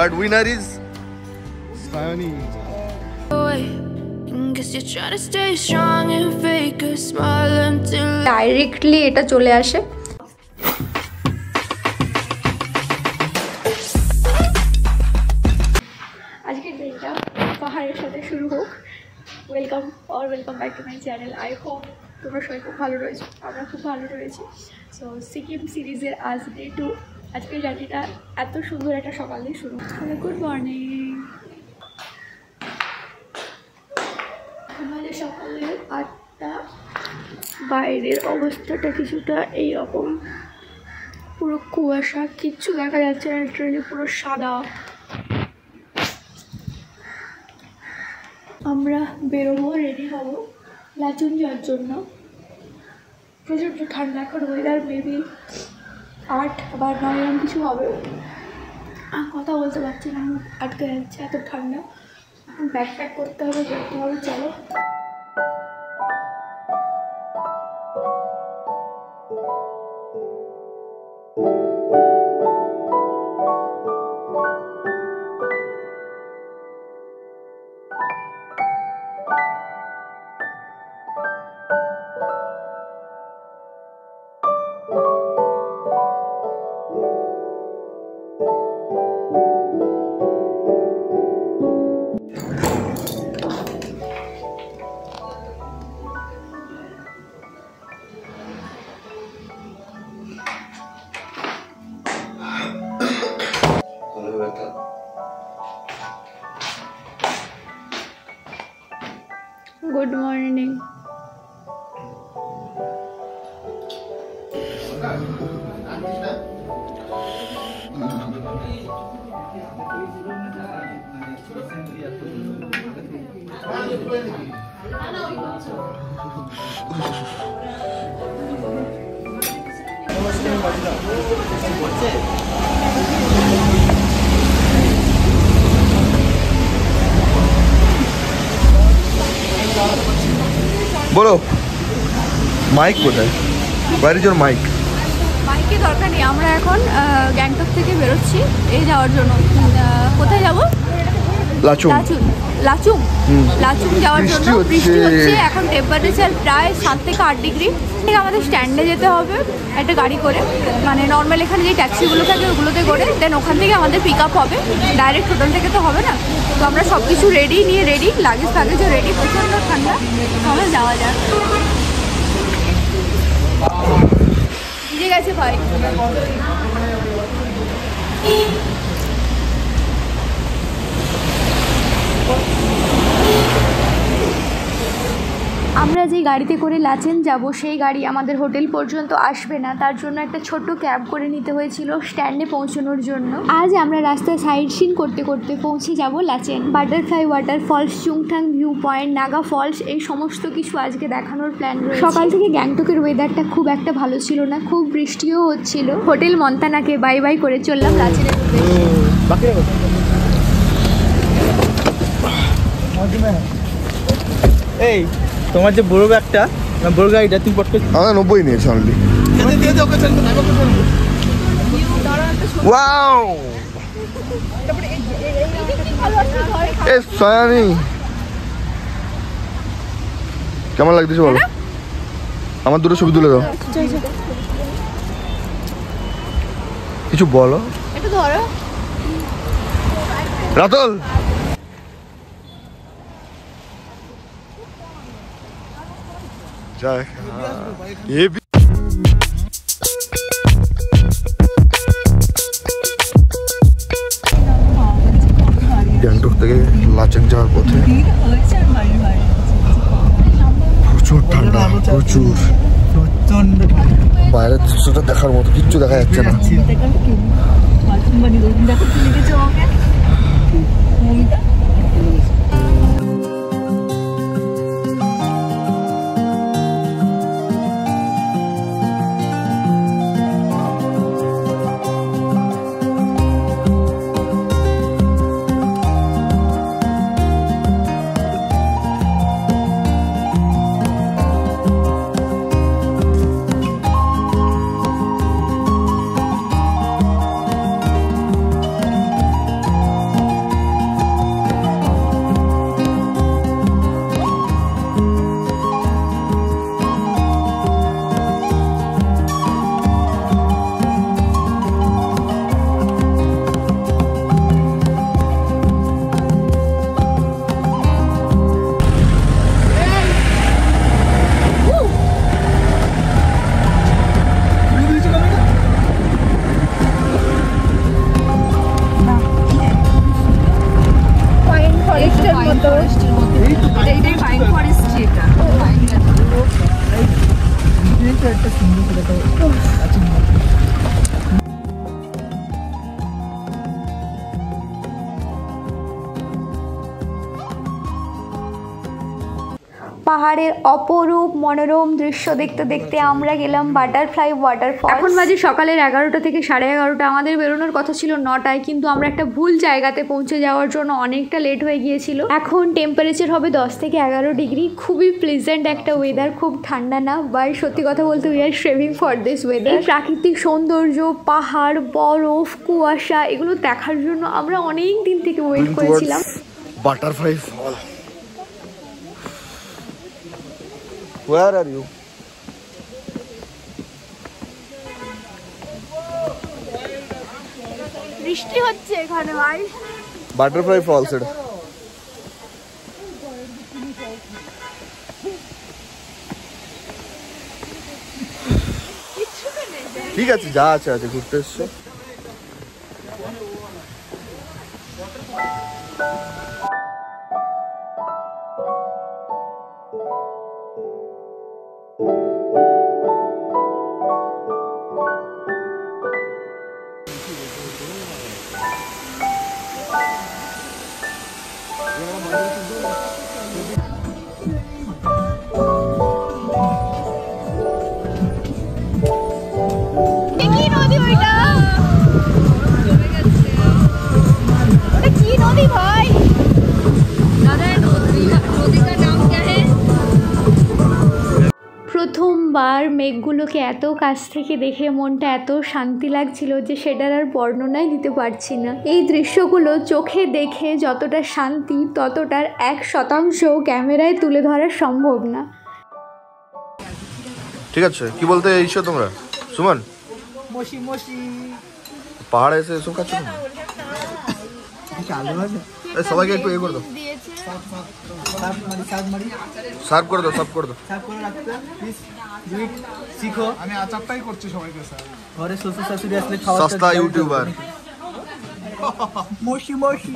but winner is Sayani. Directly এটা চলে আসে। আজকের দিনটা পাহাড়ের সাথে শুরু হোক। Welcome back to my channel. I hope তোমরা সবাই খুব ভালো রয়েছো, আমরা খুব ভালো রয়েছি। সো সিকিম সিরিজের আজ ডে 2। আজকের জার্নিটা এত সুন্দর একটা সকাল দিয়ে শুরু। Good morning. আমাদের সকালে 8টা। বাইরের অবস্থাটা কিছুটা এইরকম, পুরো কুয়াশা, কিচ্ছু দেখা যাচ্ছে না, লিটারালি পুরো সাদা। আমরা বেরোবো, রেডি হব লাচুং যাওয়ার জন্য। প্রচণ্ড ঠান্ডা, এখন ওয়েদার মেবি 8 বা 9 এরকম কিছু হবে। কথা বলতে পারছি না, আটকে যাচ্ছে, এত ঠান্ডা। এখন ব্যাগ প্যাক করতে হবে, যেতে হবে। চলো। Good morning. বলো মাইক কোথায়? বাইরে জোর মাইক। মাইকের দরকার নেই, আমরা এখন গ্যাংটক থেকে বেরোচ্ছি এই যাওয়ার জন্য। কোথায় যাব? লাচুং যাওয়ার জন্য। বৃষ্টি হচ্ছে, এখন টেম্পারেচার প্রায় 7 থেকে 8 ডিগ্রি। আমাদের স্ট্যান্ডে যেতে হবে একটা গাড়ি করে, মানে নর্মাল এখানে যে ট্যাক্সিগুলো থাকে ওগুলোতে করে, দেন ওখান থেকে আমাদের পিক আপ হবে। ডাইরেক্ট হোটেল থেকে তো হবে না, তো আমরা সব কিছু রেডি, লাগেজও রেডি। প্রচণ্ড ঠান্ডা, তাহলে যাওয়া যাক। ভিজে গেছে ভাই। আমরা যে গাড়িতে করে লাচেন যাব, সেই গাড়ি আমাদের হোটেল পর্যন্ত আসবে না, তার জন্য একটা ছোট্ট ক্যাব করে নিতে হয়েছিল স্ট্যান্ডে পৌঁছানোর জন্য। আজ আমরা রাস্তায় সাইড সিন করতে করতে পৌঁছে যাব Lachen. Butterfly waterfalls, Chungthang view point, Naga falls, এই সমস্ত কিছু আজকে দেখানোর প্ল্যান রয়েছে। সকাল থেকে গ্যাংটকের ওয়েদারটা খুব একটা ভালো ছিল না, খুব বৃষ্টিও হচ্ছিল। হোটেল মন্তানাকে বাই বাই করে চললাম লাচেনের উদ্দেশ্যে। এই তোমার যে বড় ব্যাগটা, বড় গাড়িটা তুমি পটকে 90 নিয়েছে অনলি। ওয়াও, এ সায়ানি কেমন লাগতেছে বলো? আমার দুটো ছবি তুলে দাও, কিছু বলো। একটু ধরো রাতুল। গ্যাংটক থেকে লাচেং যাওয়ার পথে প্রচুর ঠান্ডা, প্রচুর বাইরের দৃশ্যটা দেখার মতো, কিচ্ছু দেখা যাচ্ছে না। পাহাড়ের অপরূপ মনোরম দৃশ্য দেখতে দেখতে আমরা গেলাম বাটারফ্লাই ওয়াটারফল। এখন বাজে সকালের 11টা থেকে 11:30। আমাদের বেরোনোর কথা ছিল 9টায়, কিন্তু আমরা একটা ভুল জায়গাতে পৌঁছে যাওয়ার জন্য অনেকটা লেট হয়ে গিয়েছিল। এখন টেম্পারেচার হবে 10 থেকে 11 ডিগ্রি। খুবই প্লেজেন্ট একটা ওয়েদার, খুব ঠান্ডা না, বাট সত্যি কথা বলতে we are craving for this weather. প্রাকৃতিক সৌন্দর্য, পাহাড়, বরফ, কুয়াশা, এগুলো দেখার জন্য আমরা অনেক দিন থেকে ওয়েট করেছিলাম। Butterfly fall. Where are you? বৃষ্টি হচ্ছে এখানে ভাই। বাটারফ্লাই ফলস এটা। ঠিক আছে, যা আছে আছে, ঘুরতে এসছো। প্রথমবার মেঘগুলোকে এত কাছ থেকে দেখে মনটা এত শান্তি লাগছিল যে সেটার আর বর্ণনাই দিতে পারছি না। এই দৃশ্যগুলো চোখে দেখে যতটা শান্তি, ততটার 1% ক্যামেরায় তুলে ধরা সম্ভব না। ঠিক আছে, কি বলতে এইছো তোমরা? সুমন, পাহাড়ে এসে এসব খাচ্ছ না? সবাইকে একটু করে দাও, সার্ভ করে দাও, শিখো। আমি আচারটাই করছি সবাইকে স্যার। ঘরে শ্বশুর শাশুড়ি আসলে খাওয়া সস্তা ইউটিউবার। মশি মশি।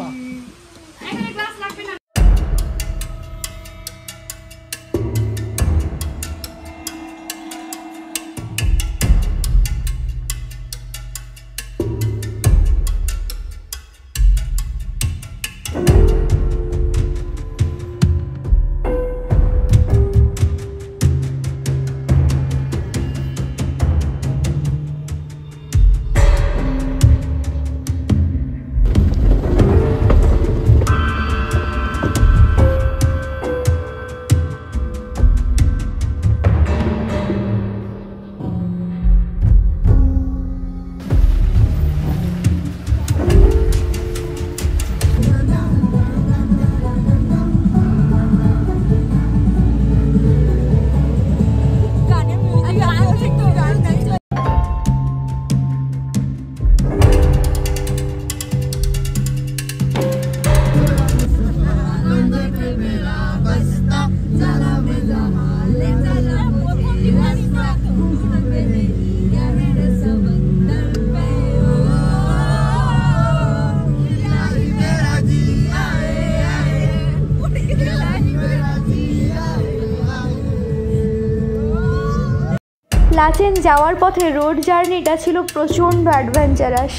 লাচেন যাওয়ার পথে রোড জার্নিটা ছিল প্রচণ্ড অ্যাডভেঞ্চারাস।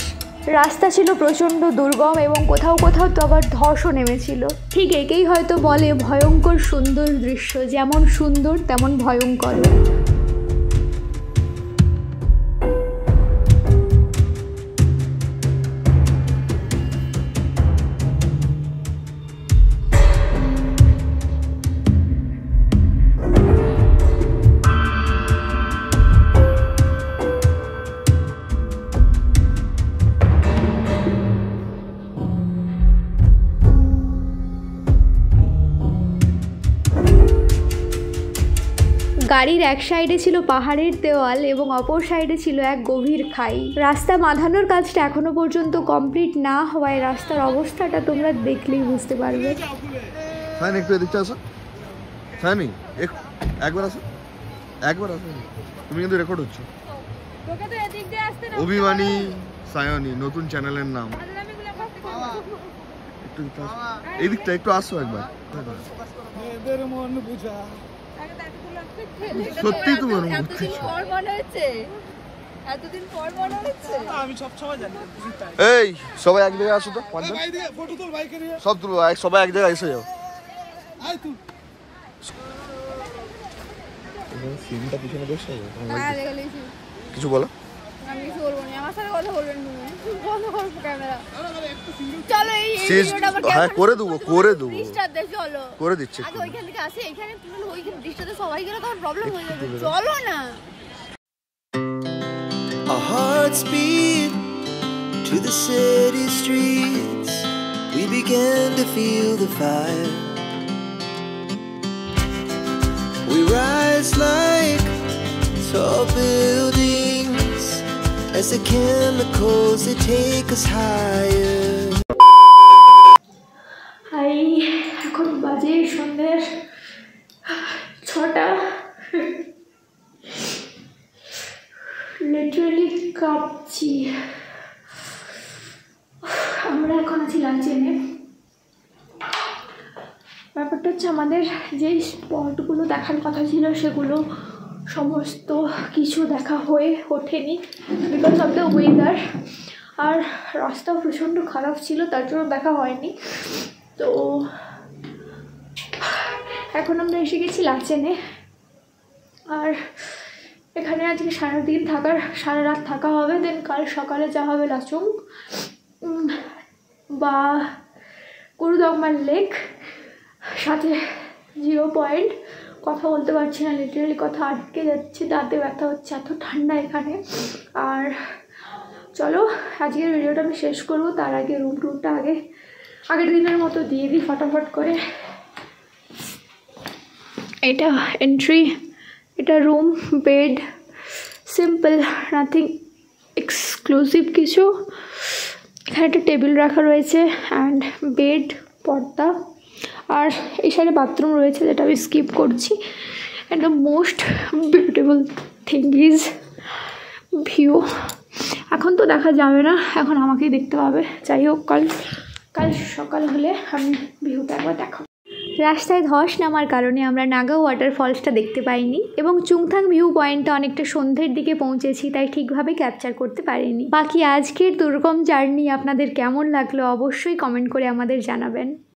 রাস্তা ছিল প্রচণ্ড দুর্গম এবং কোথাও কোথাও তো আবার ধসও নেমেছিল। ঠিক একেই হয়তো বলে ভয়ঙ্কর সুন্দর দৃশ্য, যেমন সুন্দর তেমন ভয়ঙ্কর। গাড়ির এক সাইডে ছিল পাহাড়ের দেওয়াল এবং অপর সাইডে ছিল এক গভীর খাই। রাস্তা বাঁধানোর কাজটা এখনো পর্যন্ত কমপ্লিট না হওয়ায় রাস্তার অবস্থাটা তোমরা দেখলেই বুঝতে পারবে। একটু এদিকটা আসো, একবার আসো, তুমি কিন্তু রেকর্ড হচ্ছে। অভিমানী সায়নী নতুন চ্যানেলের নাম। এই দিকটা একটু আসো একবার। সত্যি তোমার এই সবাই এক জায়গায় আসো তো, সব তুলো, সবাই এক জায়গায় এসে যাও। সিনটা পিছনে দেখছো? হ্যাঁ দেখে নিয়েছি। কিছু বলো। আমি কিছু বলবো না, আমার সাথে কথা বলবেন তুমি, বন্ধ করো ক্যামেরা। চলো এই শেষ- ভিডিওটা আবার হ্যাঁ, করে দেবো, করে দেবো। ডিস্টার্ব চলো করে দিচ্ছি আগে একটু। ওইখান থেকে আসি, এখানে তুমি ওইখানে ডিস্টার্বে সবাই গেলে তখন প্রবলেম হয়ে যাবে, চলো না। Our hearts beat to the city streets. We began to feel the fire. We rise like tall buildings as the chemicals they take us higher. Hi, এখন বাজে সন্ধ্যের 6টা। লিটারালি কাঁপছি। আমরা এখন আছি লাচেনে। ব্যাপারটা হচ্ছে আমাদের যেই স্পটগুলো দেখার কথা ছিল সেগুলো সমস্ত কিছু দেখা হয়ে ওঠেনি বিকজ অফ দ্য ওয়েদার, আর রাস্তা প্রচণ্ড খারাপ ছিল, তার জন্য দেখা হয়নি। তো এখন আমরা এসে গেছি লাচেনে, আর এখানে আজকে সারা রাত থাকা হবে। দেন কাল সকালে যাওয়া হবে লাচুং বা গুরুদংমার লেক, সাথে 0 পয়েন্ট। কথা বলতে পারছি না, লিটারালি কথা আটকে যাচ্ছে, দাঁতে ব্যথা হচ্ছে, এত ঠান্ডা এখানে। আর চলো আজকের ভিডিওটা আমি শেষ করবো, তার আগে রুম টুরটা আগের দিনের মতো দিয়ে দিই ফটাফট করে। এটা এন্ট্রি, এটা room, bed, simple, nothing exclusive কিছু। এখানে একটা টেবিল রাখা রয়েছে অ্যান্ড বেড, পর্দা, আর এই সাইডে বাথরুম রয়েছে যেটা আমি স্কিপ করছি। And the most beautiful thing is view. এখন তো দেখা যাবে না, এখন আমাকেই দেখতে পাবে। যাই হোক, কাল সকাল হলে আমি ভিউটা একবার দেখাবো। রাস্তায় ধস নামার কারণে আমরা নাগা ওয়াটারফলসটা দেখতে পাইনি এবং চুংথাং ভিউ পয়েন্টটা অনেকটা সন্ধ্যের দিকে পৌঁছেছি, তাই ঠিকভাবে ক্যাপচার করতে পারিনি। বাকি আজকের দুর্গম জার্নি আপনাদের কেমন লাগলো অবশ্যই কমেন্ট করে আমাদের জানাবেন।